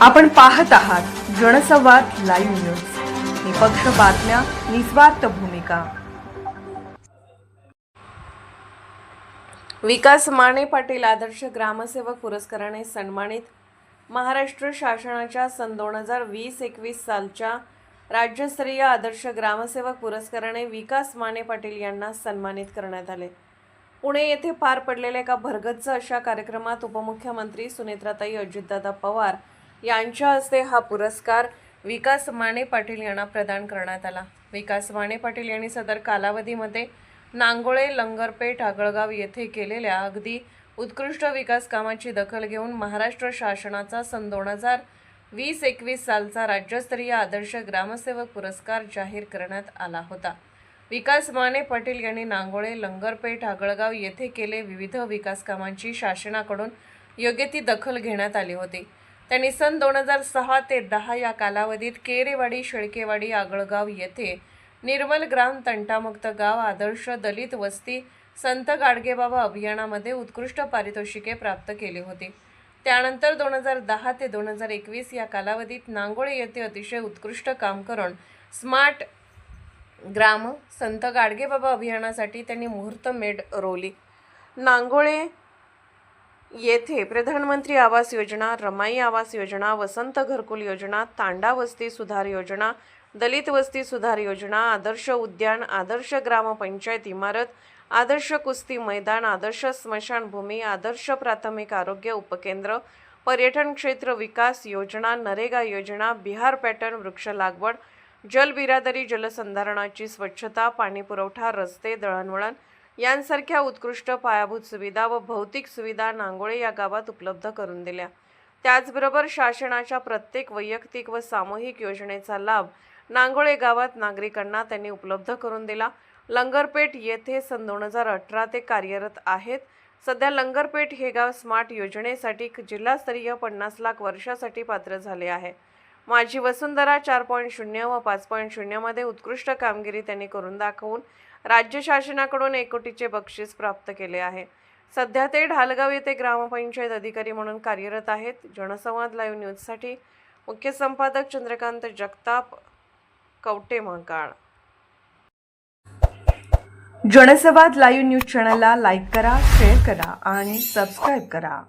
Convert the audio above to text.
आपण पाहत आहात जनसंवाद लाईव्ह न्यूज. निपक्ष बातम्या, निस्वार्थ भूमिका. विकास माने पाटील आदर्श ग्रामसेवक पुरस्काराने सन्मानित. महाराष्ट्र शासनाच्या सन 2020-21 सालच्या राज्यस्तरीय आदर्श ग्रामसेवक पुरस्काराने विकास माने पाटील यांना सन्मानित करण्यात आले. पुणे येथे पार पडलेल्या एका भरगच्च अशा कार्यक्रमात उपमुख्यमंत्री सुनेत्राताई अजितदादा पवार यांच्या हस्ते हा पुरस्कार विकास माने पाटील यांना प्रदान करण्यात आला. विकास माने पाटील यांनी सदर कालावधीमध्ये नांगोळे, लंगरपेठ, आगळगाव येथे केलेल्या अगदी उत्कृष्ट विकास कामाची दखल घेऊन महाराष्ट्र शासनाचा सन 2020-21 सालचा राज्यस्तरीय आदर्श ग्रामसेवक पुरस्कार जाहीर करण्यात आला होता. विकास माने पाटील यांनी नांगोळे, लंगरपेठ, आगळगाव येथे केले विविध विकास कामांची शासनाकडून योग्य ती दखल घेण्यात आली होती. त्यांनी सन 2006 ते 10 या कालावधीत केरेवाडी, शेळकेवाडी, आगळगाव येथे निर्मल ग्राम, तंटामुक्त गाव, आदर्श दलित वस्ती, संत गाडगेबाबा अभियानामध्ये उत्कृष्ट पारितोषिके प्राप्त केली होती. त्यानंतर 2010 ते 2021 या कालावधीत नांगोळे येथे अतिशय उत्कृष्ट काम करून स्मार्ट ग्राम, संत गाडगेबाबा अभियानासाठी त्यांनी मुहूर्तमेढ रोवली. नांगोळे येथे प्रधानमंत्री आवास योजना, रमाई आवास योजना, वसंत घरकुल योजना, तांडा वस्ती सुधार योजना, दलित वस्ती सुधार योजना, आदर्श उद्यान, आदर्श ग्रामपंचायत इमारत, आदर्श कुस्ती मैदान, आदर्श स्मशानभूमी, आदर्श प्राथमिक आरोग्य उपकेंद्र, पर्यटन क्षेत्र विकास योजना, नरेगा योजना, बिहार पॅटर्न वृक्ष लागवड, जलबिरादरी, जलसंधारणाची स्वच्छता, पाणी पुरवठा, रस्ते, दळणवळण यांसारख्या उत्कृष्ट पायाभूत सुविधा व भौतिक सुविधा नांगोळे या गावात उपलब्ध करून दिल्या. त्याचबरोबर शासनाच्या प्रत्येक वैयक्तिक व सामूहिक योजनेचा लाभ नांगोळे गावात नागरिकांना त्यांनी उपलब्ध करून दिला. लंगरपेठ येथे सन 2018 ते कार्यरत आहेत. सध्या लंगरपेठ हे गाव स्मार्ट योजनेसाठी जिल्हास्तरीय 50 लाख वर्षासाठी पात्र झाले आहे. माझी वसुंधरा 4.0 व 5.0 मध्ये उत्कृष्ट कामगिरी त्यांनी करून दाखवून राज्य शासनाकडून 1 कोटीचे बक्षीस प्राप्त केले आहे. सध्या ते ढालगाव येथे ग्रामपंचायत अधिकारी म्हणून कार्यरत आहेत. जनसंवाद लाईव्ह न्यूजसाठी मुख्य संपादक चंद्रकांत जगताप, कवटे महाकाळ. जनसंवाद लाईव्ह न्यूज चॅनलला लाईक करा, शेअर करा आणि सबस्क्राईब करा.